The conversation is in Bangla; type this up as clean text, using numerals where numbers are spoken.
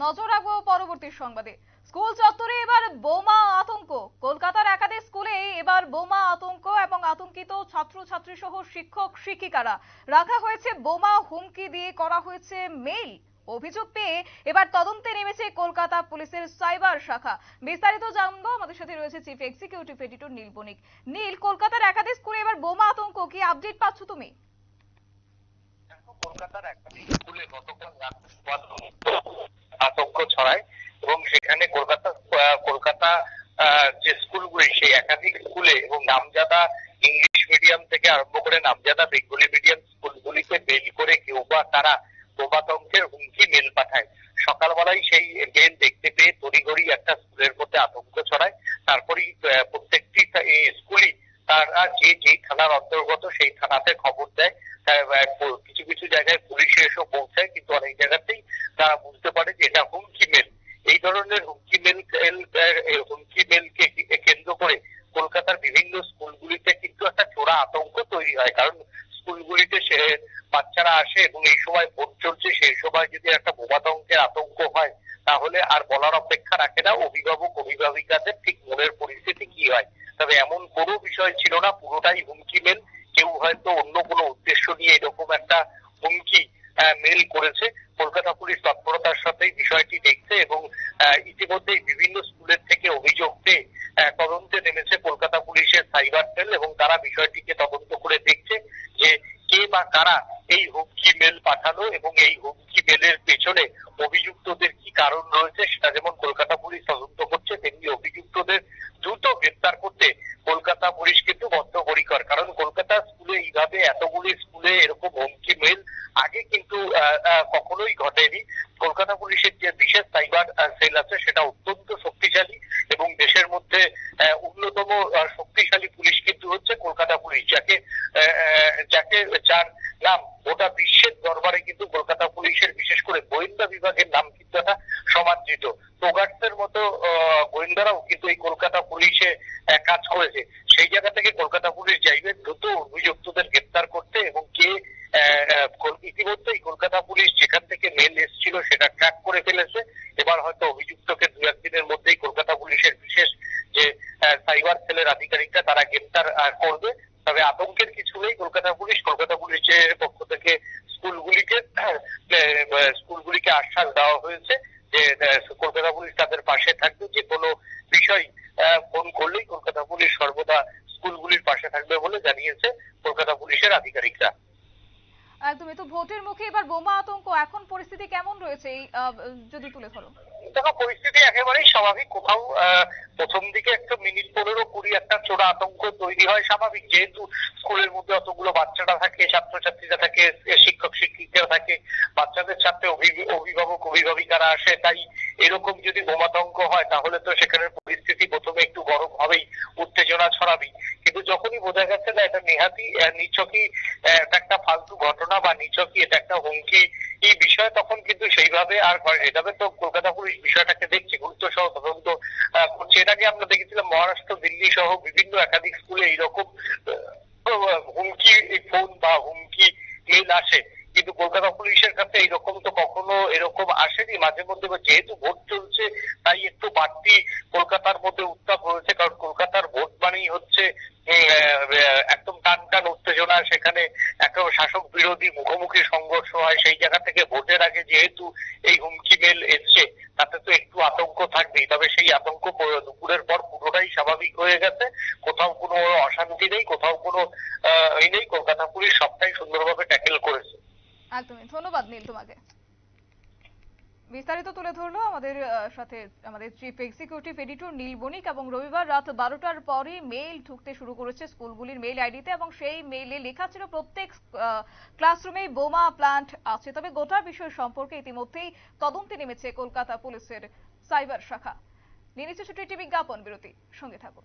নজর রাখবো পরবর্তী সংবাদে। স্কুল চত্বরে এবার বোমা আতঙ্ক। কলকাতার একাধিক স্কুলে এবার বোমা আতঙ্ক এবং আতঙ্কিত ছাত্রছাত্রী সহ শিক্ষক শিক্ষিকারা। রাখা হয়েছে বোমা, হুমকি দিয়ে করা হয়েছে মেইল। অভিযোগ পেয়ে এবার তদন্তে নেমেছে কলকাতা পুলিশের সাইবার শাখা। বিস্তারিত জানবো, আমাদের সাথে রয়েছে চিফ এক্সিকিউটিভ এডিটর নীল বণিক। নীল, কলকাতার একাধিক স্কুলে এবার বোমা আতঙ্ক, কি আপডেট পাচ্ছ তুমি? কলকাতার একাধিক স্কুলে গতকাল আতঙ্ক ছড়ায় এবং সেখানে কলকাতা যে স্কুলগুলি, সেই একাধিক স্কুলে এবং নামজাদা ইংলিশ মিডিয়াম থেকে আরম্ভ করে নামজাদা বেঙ্গলি মিডিয়াম স্কুলগুলিকে মেল করে কেউ বা তারা বোমাতঙ্কের হুমকি মেল পাঠায়। সকালবেলায় সেই মেল দেখতে পেয়ে তড়িঘড়ি একটা স্কুলের মধ্যে আতঙ্ক ছড়ায়। তারপরেই প্রত্যেকটি স্কুলই তারা যেই থানার অন্তর্গত সেই থানাতে খবর দেয়। কিছু কিছু জায়গায় পুলিশে এসে পৌঁছায়, কিন্তু অনেক জায়গাতেই তারা বুঝতে পারে যে এটা হুমকি মেল। এই ধরনের হুমকি মেলকে কেন্দ্র করে কলকাতার বিভিন্ন স্কুলগুলিতে কিন্তু একটা চোরা আতঙ্ক তৈরি হয়। কারণ স্কুলগুলিতে সে বাচ্চারা আসে এবং এই সময় ভোট চলছে, সেই সময় যদি একটা বোমাতঙ্কের আতঙ্ক হয় তাহলে আর বলার অপেক্ষা রাখে না অভিভাবক অভিভাবিকাদের ঠিক মনের পরিস্থিতি কি হয়। তবে এমন কোনো বিষয় ছিল না, পুরোটাই হুমকি মেল। কেউ হয়তো অন্য কোনো উদ্দেশ্য নিয়ে এরকম একটা হুমকি মেল করেছে। কলকাতা পুলিশ তৎপরতার সাথেই বিষয়টি দেখছে এবং ইতিমধ্যেই বিভিন্ন স্কুলের থেকে অভিযোগ পেয়ে তদন্তে নেমেছে কলকাতা পুলিশের সাইবার সেল এবং তারা বিষয়টিকে তদন্ত করে দেখছে যে কে বা কারা এই হুমকি মেল পাঠালো এবং এই হুমকি মেলের পেছনে অভিযুক্তদের কি কারণ রয়েছে সেটা যেমন কলকাতা পুলিশ তদন্ত করছে, তেমনি অভিযুক্তদের দ্রুত গ্রেপ্তার করতে কলকাতা পুলিশ কিন্তু বদ্ধপরিকর। কারণ কলকাতা স্কুলে এইভাবে এতগুলি স্কুলে এরকম হুমকি মেল আগে কিন্তু কখনোই ঘটেনি। কলকাতা পুলিশের যে বিশেষ সাইবার সেল আছে সেটা অত্যন্ত শক্তিশালী এবং দেশের মধ্যে অন্যতম শক্তিশালী পুলিশ কিন্তু হচ্ছে কলকাতা পুলিশ, যার নাম গোটা বিশ্বের দরবারে কিন্তু কলকাতা পুলিশের বিশেষ করে গোয়েন্দা বিভাগের নাম কিন্তু একটা সমাদৃত। প্রোগার্ডসের মতো গোয়েন্দারাও কিন্তু এই কলকাতা পুলিশে কাজ করেছে। সেই জায়গা থেকে কলকাতা পুলিশ চাইবে দ্রুত অভিযুক্তদের গ্রেপ্তার করতে এবং ইতিমধ্যেই কলকাতা পুলিশ যেখান থেকে মেল এসেছিল সেটা ট্র্যাক করে ফেলেছে। এবার হয়তো অভিযুক্তকে দু একদিনের মধ্যেই কলকাতা পুলিশের বিশেষ যে সাইবার সেলের আধিকারিকরা তারা গ্রেপ্তার করবে। তবে আতঙ্কের কিছু নেই। কলকাতা পুলিশের পক্ষ থেকে স্কুলগুলিকে আশ্বাস দেওয়া হয়েছে যে কলকাতা পুলিশ তাদের পাশে থাকবে। যে কোনো বিষয় ফোন করলেই কলকাতা পুলিশ সর্বদা স্কুলগুলির পাশে থাকবে বলে জানিয়েছে কলকাতা পুলিশের আধিকারিকরা। একদমই। তো ভোটের মুখে এবার বোমা আতঙ্ক, এখন পরিস্থিতি কেমন রয়েছে এই যদি তুলে ধরো? দেখো, পরিস্থিতি একেবারেই স্বাভাবিক। কোথাও প্রথম দিকে একটা মিনিট 15-20 একটা চোরা আতঙ্ক তৈরি হয়, স্বাভাবিক। যেহেতু স্কুলের মধ্যে অতগুলো বাচ্চারা থাকে, ছাত্রছাত্রীরা থাকে, শিক্ষক শিক্ষিকারা থাকে, বাচ্চাদের সাথে অভিভাবক অভিভাবিকারা আসে, তাই এরকম যদি বোমাতঙ্ক হয় তাহলে তো সেখানে পরিস্থিতি প্রথমে একটু গরম হবেই, উত্তেজনা ছড়াবেই। কিন্তু যখনই বোঝা গেছে না এটা নেহাতি নিছকই এটা একটা ফালতু ঘটনা বা নিছকই এটা একটা হুমকি এই বিষয়, তখন কিন্তু সেইভাবে আর এভাবে তো কলকাতা পুলিশ বিষয়টাকে দেখছে, গুরুত্ব সহ তদন্ত করছে। এর আগে আমরা দেখেছিলাম মহারাষ্ট্র, দিল্লি সহ বিভিন্ন একাধিক স্কুলে এইরকম হুমকি ফোন বা হুমকি মেল আসে, কিন্তু কলকাতা পুলিশের কাছে এইরকম তো কখনো এরকম আসেনি। মাঝে মধ্যে যেহেতু ভোট চলছে তাই একটু বাড়তি কলকাতার মধ্যে উত্তাপ রয়েছে, কারণ কলকাতার ভোট মানেই হচ্ছে একদম টান টান উত্তেজনা। সেখানে একটা শাসক বিরোধী মুখোমুখি সংঘর্ষ হয়। সেই জায়গা থেকে ভোটের আগে যেহেতু এই হুমকি মেল এসছে তাতে তো একটু আতঙ্ক থাকবেই। তবে সেই আতঙ্ক দুপুরের পর পুরোটাই স্বাভাবিক হয়ে গেছে। কোথাও কোনো অশান্তি নেই, কোথাও কোনো নেই। কলকাতা পুলিশ সবটাই সুন্দরভাবে ট্যাকেল করেছে। একদমই। ধন্যবাদ নীল তোমাকে। বিস্তারিত তুলে ধরলো আমাদের সাথে আমাদের চিফ এক্সিকিউটিভ এডিটর নীল বণিক। এবং রবিবার রাত 12টার পরই মেইল ঢুকতে শুরু করেছে স্কুলগুলির মেইল আইডিতে, এবং সেই মেইলে লেখা ছিল প্রত্যেক ক্লাসরুমে বোমা প্ল্যান্ট আছে। তবে গোটা বিষয় সম্পর্কে ইতিমধ্যেই তদন্তে নেমেছে কলকাতা পুলিশের সাইবার শাখা। নিয়ে নিচ্ছে ছোট্ট একটি বিজ্ঞাপন বিরতি, সঙ্গে থাকুন।